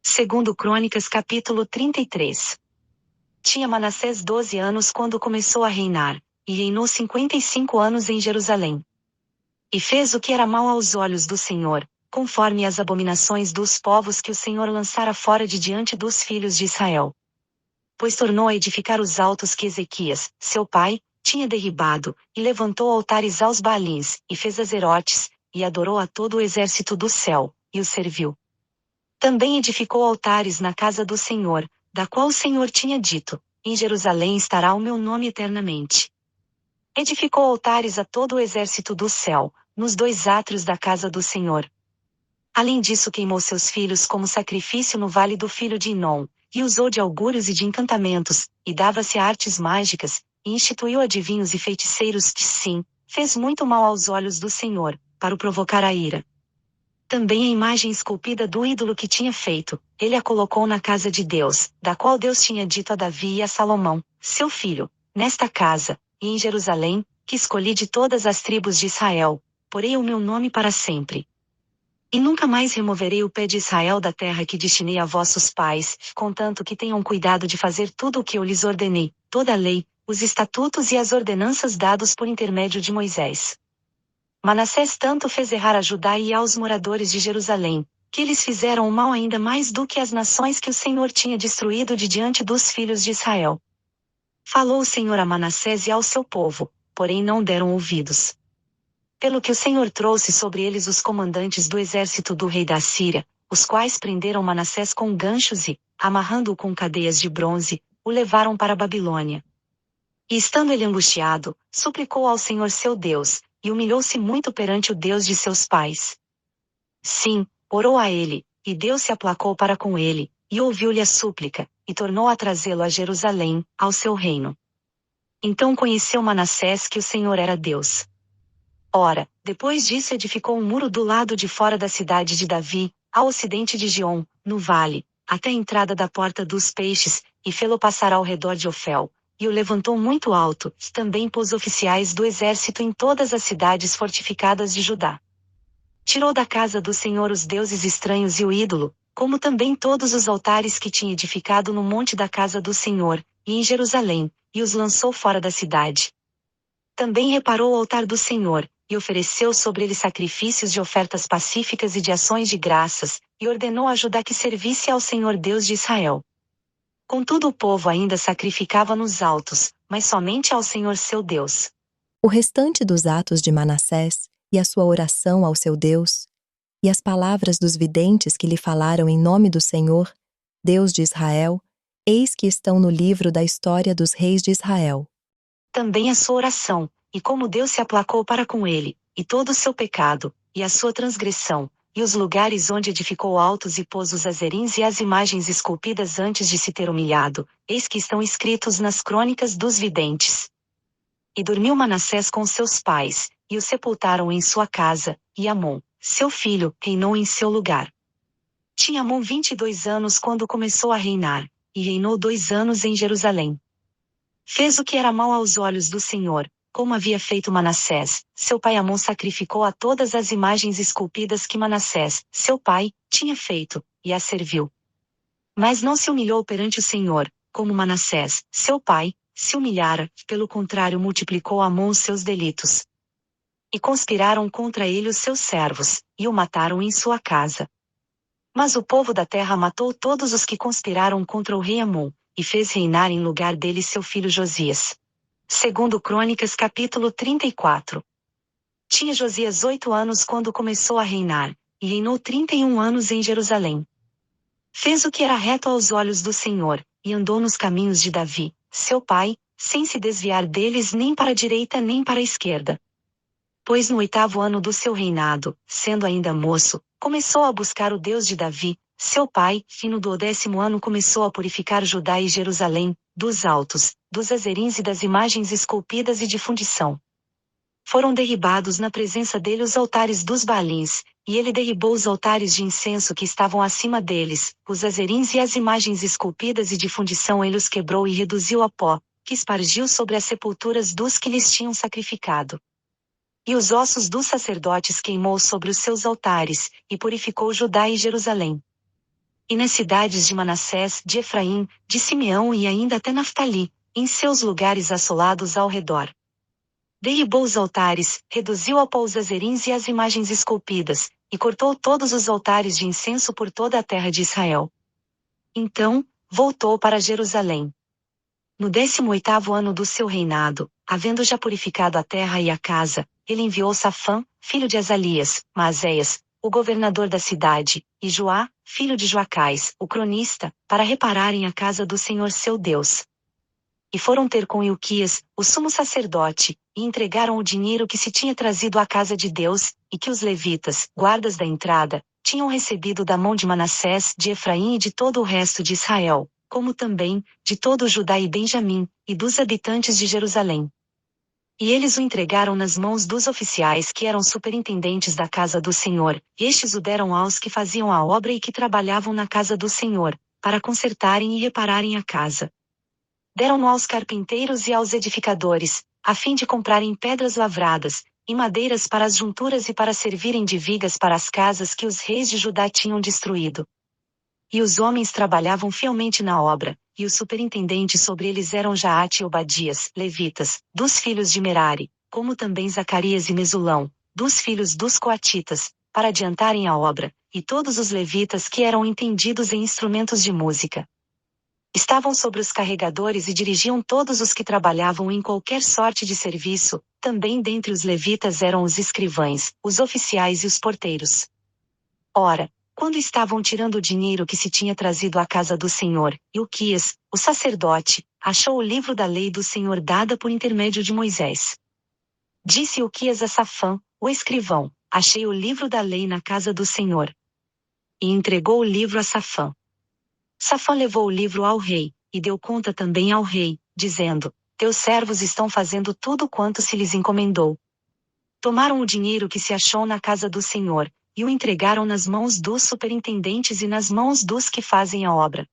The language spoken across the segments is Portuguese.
Segundo Crônicas capítulo 33. Tinha Manassés 12 anos quando começou a reinar, e reinou 55 anos em Jerusalém. E fez o que era mal aos olhos do Senhor, conforme as abominações dos povos que o Senhor lançara fora de diante dos filhos de Israel. Pois tornou a edificar os altos que Ezequias, seu pai, tinha derribado, e levantou altares aos Baalins, e fez azerotes, e adorou a todo o exército do céu, e o serviu. Também edificou altares na casa do Senhor, da qual o Senhor tinha dito: em Jerusalém estará o meu nome eternamente. Edificou altares a todo o exército do céu, nos 2 átrios da casa do Senhor. Além disso, queimou seus filhos como sacrifício no vale do filho de Inom, e usou de augúrios e de encantamentos, e dava-se a artes mágicas, e instituiu adivinhos e feiticeiros que sim, fez muito mal aos olhos do Senhor, para o provocar a ira. Também a imagem esculpida do ídolo que tinha feito, ele a colocou na casa de Deus, da qual Deus tinha dito a Davi e a Salomão, seu filho: nesta casa, e em Jerusalém, que escolhi de todas as tribos de Israel, porei o meu nome para sempre. E nunca mais removerei o pé de Israel da terra que destinei a vossos pais, contanto que tenham cuidado de fazer tudo o que eu lhes ordenei, toda a lei, os estatutos e as ordenanças dados por intermédio de Moisés. Manassés tanto fez errar a Judá e aos moradores de Jerusalém, que eles fizeram o mal ainda mais do que as nações que o Senhor tinha destruído de diante dos filhos de Israel. Falou o Senhor a Manassés e ao seu povo, porém não deram ouvidos. Pelo que o Senhor trouxe sobre eles os comandantes do exército do rei da Síria, os quais prenderam Manassés com ganchos e, amarrando-o com cadeias de bronze, o levaram para a Babilônia. E estando ele angustiado, suplicou ao Senhor seu Deus, e humilhou-se muito perante o Deus de seus pais. Sim, orou a ele, e Deus se aplacou para com ele, e ouviu-lhe a súplica, e tornou a trazê-lo a Jerusalém, ao seu reino. Então conheceu Manassés que o Senhor era Deus. Ora, depois disso edificou um muro do lado de fora da cidade de Davi, ao ocidente de Giom, no vale, até a entrada da porta dos peixes, e fê-lo passar ao redor de Ofel, e o levantou muito alto, também pôs oficiais do exército em todas as cidades fortificadas de Judá. Tirou da casa do Senhor os deuses estranhos e o ídolo, como também todos os altares que tinha edificado no monte da casa do Senhor, e em Jerusalém, e os lançou fora da cidade. Também reparou o altar do Senhor, e ofereceu sobre ele sacrifícios de ofertas pacíficas e de ações de graças, e ordenou a Judá que servisse ao Senhor Deus de Israel. Contudo o povo ainda sacrificava nos altos, mas somente ao Senhor seu Deus. O restante dos atos de Manassés, e a sua oração ao seu Deus, e as palavras dos videntes que lhe falaram em nome do Senhor, Deus de Israel, eis que estão no livro da história dos reis de Israel. Também a sua oração, e como Deus se aplacou para com ele, e todo o seu pecado, e a sua transgressão, e os lugares onde edificou altos e pôs os azerins e as imagens esculpidas antes de se ter humilhado, eis que estão escritos nas crônicas dos videntes. E dormiu Manassés com seus pais, e o sepultaram em sua casa, e Amon, seu filho, reinou em seu lugar. Tinha Amon 22 anos quando começou a reinar, e reinou 2 anos em Jerusalém. Fez o que era mal aos olhos do Senhor, como havia feito Manassés, seu pai Amon sacrificou a todas as imagens esculpidas que Manassés, seu pai, tinha feito, e as serviu. Mas não se humilhou perante o Senhor, como Manassés, seu pai, se humilhara, pelo contrário multiplicou Amon os seus delitos. E conspiraram contra ele os seus servos, e o mataram em sua casa. Mas o povo da terra matou todos os que conspiraram contra o rei Amon, e fez reinar em lugar dele seu filho Josias. Segundo Crônicas capítulo 34. Tinha Josias 8 anos quando começou a reinar, e reinou 31 anos em Jerusalém. Fez o que era reto aos olhos do Senhor, e andou nos caminhos de Davi, seu pai, sem se desviar deles nem para a direita nem para a esquerda. Pois no 8º ano do seu reinado, sendo ainda moço, começou a buscar o Deus de Davi, seu pai, e no 10º ano começou a purificar Judá e Jerusalém, dos altos, dos azerins e das imagens esculpidas e de fundição. Foram derribados na presença dele os altares dos Baalins, e ele derribou os altares de incenso que estavam acima deles, os azerins e as imagens esculpidas e de fundição ele os quebrou e reduziu a pó, que espargiu sobre as sepulturas dos que lhes tinham sacrificado. E os ossos dos sacerdotes queimou sobre os seus altares, e purificou Judá e Jerusalém. e nas cidades de Manassés, de Efraim, de Simeão e ainda até Naftali, em seus lugares assolados ao redor. Derribou os altares, reduziu ao pó os azerins e as imagens esculpidas, e cortou todos os altares de incenso por toda a terra de Israel. Então, voltou para Jerusalém. No 18º ano do seu reinado, havendo já purificado a terra e a casa, ele enviou Safã, filho de Azalias, Maazéias, o governador da cidade, e Joá, filho de Joacás, o cronista, para repararem a casa do Senhor seu Deus. E foram ter com Ilquias, o sumo sacerdote, e entregaram o dinheiro que se tinha trazido à casa de Deus, e que os levitas, guardas da entrada, tinham recebido da mão de Manassés, de Efraim e de todo o resto de Israel, como também, de todo Judá e Benjamim, e dos habitantes de Jerusalém. E eles o entregaram nas mãos dos oficiais que eram superintendentes da casa do Senhor, e estes o deram aos que faziam a obra e que trabalhavam na casa do Senhor, para consertarem e repararem a casa. Deram-no aos carpinteiros e aos edificadores, a fim de comprarem pedras lavradas, e madeiras para as junturas e para servirem de vigas para as casas que os reis de Judá tinham destruído. E os homens trabalhavam fielmente na obra, e os superintendentes sobre eles eram Jaate e Obadias, levitas, dos filhos de Merari, como também Zacarias e Mesulão, dos filhos dos coatitas, para adiantarem a obra, e todos os levitas que eram entendidos em instrumentos de música. Estavam sobre os carregadores e dirigiam todos os que trabalhavam em qualquer sorte de serviço, também dentre os levitas eram os escrivães, os oficiais e os porteiros. Ora, quando estavam tirando o dinheiro que se tinha trazido à casa do Senhor, Ilquias, o sacerdote, achou o livro da lei do Senhor dada por intermédio de Moisés. Disse Ilquias a Safã, o escrivão: achei o livro da lei na casa do Senhor. E entregou o livro a Safã. Safã levou o livro ao rei, e deu conta também ao rei, dizendo: teus servos estão fazendo tudo quanto se lhes encomendou. Tomaram o dinheiro que se achou na casa do Senhor, e o entregaram nas mãos dos superintendentes e nas mãos dos que fazem a obra.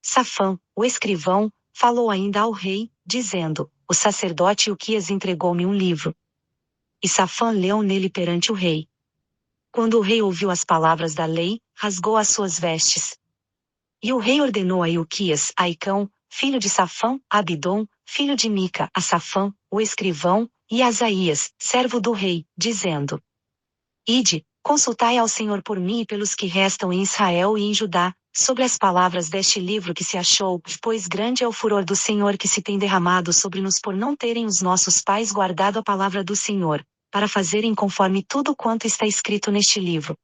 Safã, o escrivão, falou ainda ao rei, dizendo: o sacerdote Ilquias entregou-me um livro. E Safã leu nele perante o rei. Quando o rei ouviu as palavras da lei, rasgou as suas vestes. E o rei ordenou a Ilquias, a Aicão, filho de Safã, a Abidom, filho de Mica, a Safã, o escrivão, e a Asaías, servo do rei, dizendo: ide, consultai ao Senhor por mim e pelos que restam em Israel e em Judá, sobre as palavras deste livro que se achou, pois grande é o furor do Senhor que se tem derramado sobre nos por não terem os nossos pais guardado a palavra do Senhor, para fazerem conforme tudo quanto está escrito neste livro.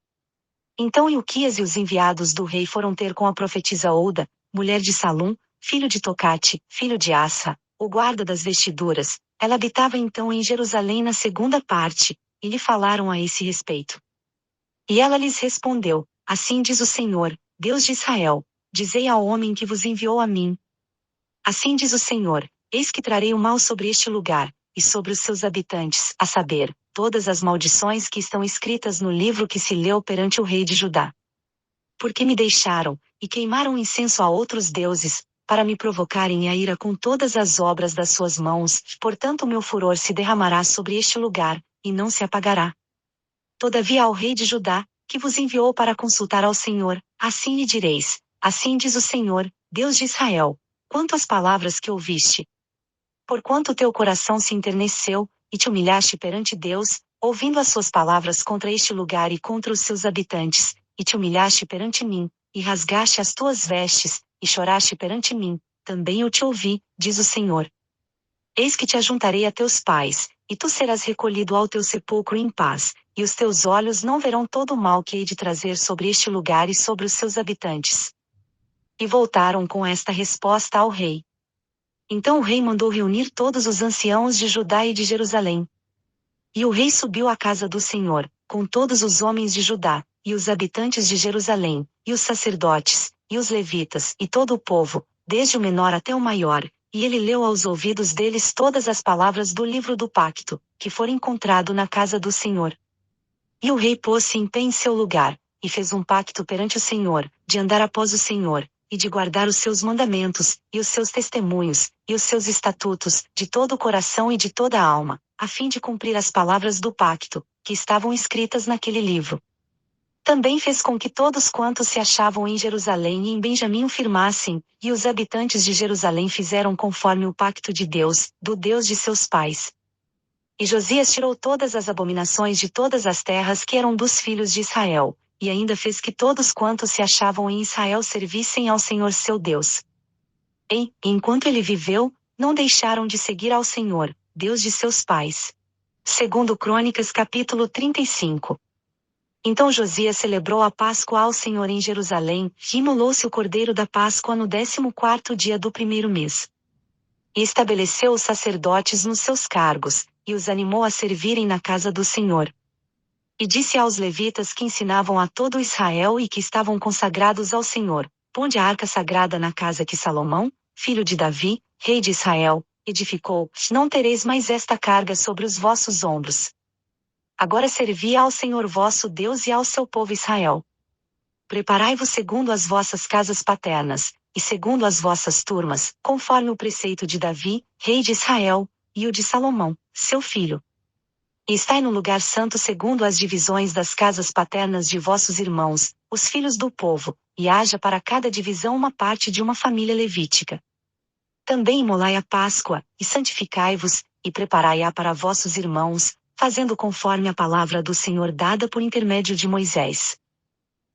Então Ilquias e os enviados do rei foram ter com a profetisa Ouda, mulher de Salum, filho de Tocate, filho de Assa, o guarda das vestiduras. Ela habitava então em Jerusalém na segunda parte, e lhe falaram a esse respeito. E ela lhes respondeu: assim diz o Senhor, Deus de Israel: dizei ao homem que vos enviou a mim. Assim diz o Senhor: eis que trarei o mal sobre este lugar, e sobre os seus habitantes, a saber, todas as maldições que estão escritas no livro que se leu perante o rei de Judá. Porque me deixaram, e queimaram incenso a outros deuses, para me provocarem a ira com todas as obras das suas mãos, portanto o meu furor se derramará sobre este lugar, e não se apagará. Todavia ao rei de Judá, que vos enviou para consultar ao Senhor, assim lhe direis: assim diz o Senhor, Deus de Israel, quanto às palavras que ouviste. Porquanto teu coração se enterneceu, e te humilhaste perante Deus, ouvindo as suas palavras contra este lugar e contra os seus habitantes, e te humilhaste perante mim, e rasgaste as tuas vestes, e choraste perante mim, também eu te ouvi, diz o Senhor. Eis que te ajuntarei a teus pais, e tu serás recolhido ao teu sepulcro em paz, e os teus olhos não verão todo o mal que hei de trazer sobre este lugar e sobre os seus habitantes. E voltaram com esta resposta ao rei. Então o rei mandou reunir todos os anciãos de Judá e de Jerusalém. E o rei subiu à casa do Senhor, com todos os homens de Judá, e os habitantes de Jerusalém, e os sacerdotes, e os levitas, e todo o povo, desde o menor até o maior, e ele leu aos ouvidos deles todas as palavras do livro do pacto, que for encontrado na casa do Senhor. E o rei pôs-se em pé em seu lugar, e fez um pacto perante o Senhor, de andar após o Senhor, e de guardar os seus mandamentos, e os seus testemunhos, e os seus estatutos, de todo o coração e de toda a alma, a fim de cumprir as palavras do pacto, que estavam escritas naquele livro. Também fez com que todos quantos se achavam em Jerusalém e em Benjamim o firmassem, e os habitantes de Jerusalém fizeram conforme o pacto de Deus, do Deus de seus pais. E Josias tirou todas as abominações de todas as terras que eram dos filhos de Israel, e ainda fez que todos quantos se achavam em Israel servissem ao Senhor seu Deus. E, enquanto ele viveu, não deixaram de seguir ao Senhor, Deus de seus pais. Segundo Crônicas capítulo 35. Então Josias celebrou a Páscoa ao Senhor em Jerusalém, e imolou-se o cordeiro da Páscoa no 14º dia do primeiro mês. E estabeleceu os sacerdotes nos seus cargos, e os animou a servirem na casa do Senhor. E disse aos levitas que ensinavam a todo Israel e que estavam consagrados ao Senhor: ponde a arca sagrada na casa que Salomão, filho de Davi, rei de Israel, edificou, não tereis mais esta carga sobre os vossos ombros. Agora servi ao Senhor vosso Deus e ao seu povo Israel. Preparai-vos segundo as vossas casas paternas, e segundo as vossas turmas, conforme o preceito de Davi, rei de Israel, e o de Salomão, seu filho. E estai no lugar santo segundo as divisões das casas paternas de vossos irmãos, os filhos do povo, e haja para cada divisão uma parte de uma família levítica. Também imolai a Páscoa, e santificai-vos, e preparai-a para vossos irmãos, fazendo conforme a palavra do Senhor dada por intermédio de Moisés.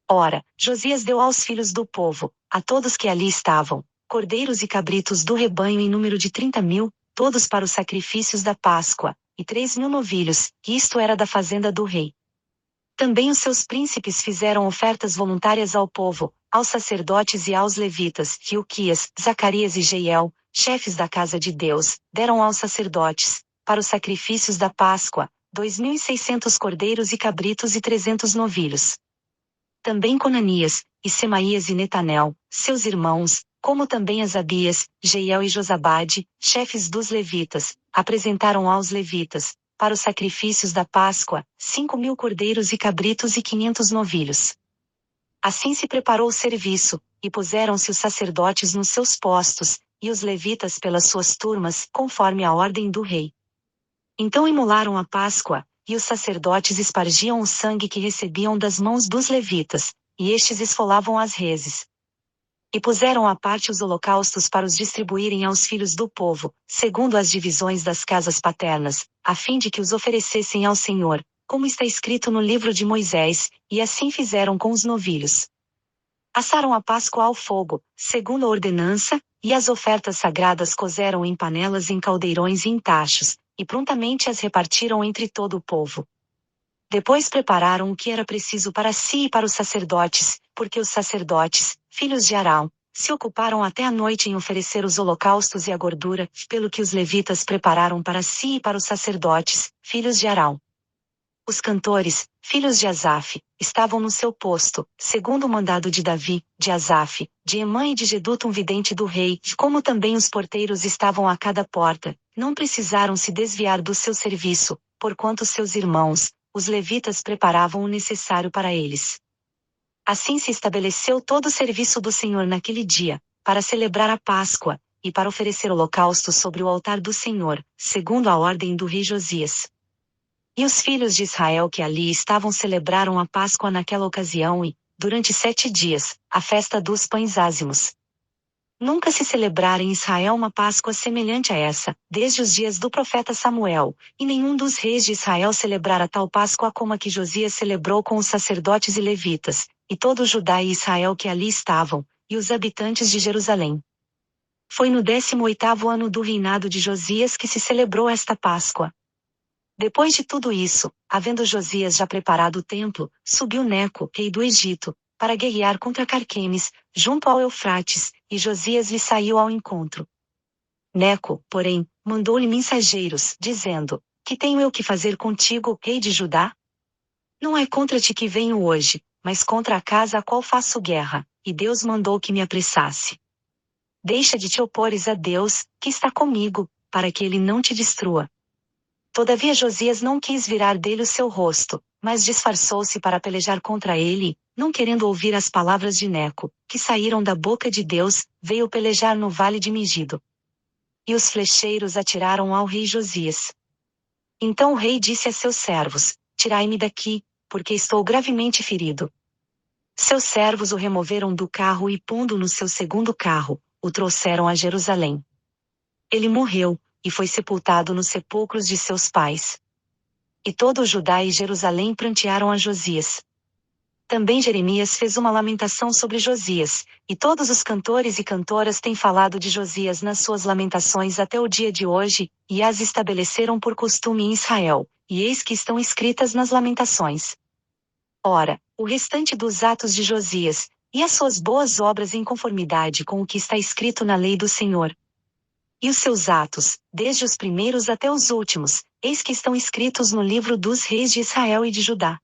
Ora, Josias deu aos filhos do povo, a todos que ali estavam, cordeiros e cabritos do rebanho em número de 30.000, todos para os sacrifícios da Páscoa, e 3.000 novilhos, e isto era da fazenda do rei. Também os seus príncipes fizeram ofertas voluntárias ao povo, aos sacerdotes e aos levitas, Hilquias, Zacarias e Jeiel, chefes da casa de Deus, deram aos sacerdotes, para os sacrifícios da Páscoa, 2.600 cordeiros e cabritos e 300 novilhos. Também Conanias, e Semaías e Netanel, seus irmãos, como também Asabias, Jeiel e Josabade, chefes dos levitas, apresentaram aos levitas, para os sacrifícios da Páscoa, 5.000 cordeiros e cabritos e 500 novilhos. Assim se preparou o serviço, e puseram-se os sacerdotes nos seus postos, e os levitas pelas suas turmas, conforme a ordem do rei. Então imolaram a Páscoa, e os sacerdotes espargiam o sangue que recebiam das mãos dos levitas, e estes esfolavam as reses. E puseram à parte os holocaustos para os distribuírem aos filhos do povo, segundo as divisões das casas paternas, a fim de que os oferecessem ao Senhor, como está escrito no livro de Moisés, e assim fizeram com os novilhos. Assaram a Páscoa ao fogo, segundo a ordenança, e as ofertas sagradas cozeram em panelas em caldeirões e em tachos, e prontamente as repartiram entre todo o povo. Depois prepararam o que era preciso para si e para os sacerdotes, porque os sacerdotes, filhos de Arão, se ocuparam até a noite em oferecer os holocaustos e a gordura, pelo que os levitas prepararam para si e para os sacerdotes, filhos de Arão. Os cantores, filhos de Asaf, estavam no seu posto, segundo o mandado de Davi, de Asaf, de Emã e de Jedutum vidente do rei, como também os porteiros estavam a cada porta, não precisaram se desviar do seu serviço, porquanto seus irmãos, os levitas preparavam o necessário para eles. Assim se estabeleceu todo o serviço do Senhor naquele dia, para celebrar a Páscoa, e para oferecer holocaustos sobre o altar do Senhor, segundo a ordem do rei Josias. E os filhos de Israel que ali estavam celebraram a Páscoa naquela ocasião e, durante 7 dias, a festa dos pães ázimos. Nunca se celebrara em Israel uma Páscoa semelhante a essa, desde os dias do profeta Samuel, e nenhum dos reis de Israel celebrara tal Páscoa como a que Josias celebrou com os sacerdotes e levitas, e todo o Judá e Israel que ali estavam, e os habitantes de Jerusalém. Foi no 18º ano do reinado de Josias que se celebrou esta Páscoa. Depois de tudo isso, havendo Josias já preparado o templo, subiu Neco, rei do Egito, para guerrear contra Carquemes, junto ao Eufrates, e Josias lhe saiu ao encontro. Neco, porém, mandou-lhe mensageiros, dizendo: Que tenho eu que fazer contigo, rei de Judá? Não é contra ti que venho hoje, mas contra a casa a qual faço guerra, e Deus mandou que me apressasse. Deixa de te opores a Deus, que está comigo, para que ele não te destrua. Todavia Josias não quis virar dele o seu rosto, mas disfarçou-se para pelejar contra ele, não querendo ouvir as palavras de Neco, que saíram da boca de Deus, veio pelejar no vale de Megido. E os flecheiros atiraram ao rei Josias. Então o rei disse a seus servos: Tirai-me daqui, porque estou gravemente ferido. Seus servos o removeram do carro e, pondo no seu segundo carro, o trouxeram a Jerusalém. Ele morreu, e foi sepultado nos sepulcros de seus pais. E todo o Judá e Jerusalém prantearam a Josias. Também Jeremias fez uma lamentação sobre Josias, e todos os cantores e cantoras têm falado de Josias nas suas lamentações até o dia de hoje, e as estabeleceram por costume em Israel, e eis que estão escritas nas lamentações. Ora, o restante dos atos de Josias, e as suas boas obras em conformidade com o que está escrito na lei do Senhor. E os seus atos, desde os primeiros até os últimos, eis que estão escritos no livro dos reis de Israel e de Judá.